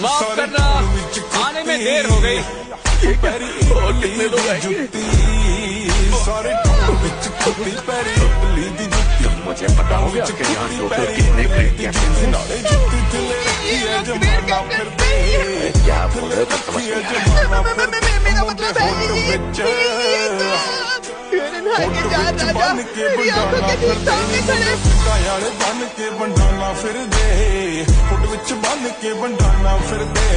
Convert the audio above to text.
माफ करना, आने में देर हो गई। और कितने लोग आएंगे? मुझे पता हो गया कि यहाँ टोटल कितने ग्रेट कैप्टन हैं। क्या बोल रहे हो तुम? समझ नहीं आ रहा। मेरा मतलब है मेरी आंखों के ठीक सामने खड़े बन के बंडाना फिर दे, फुट विच बन के बंडाना फिर दे।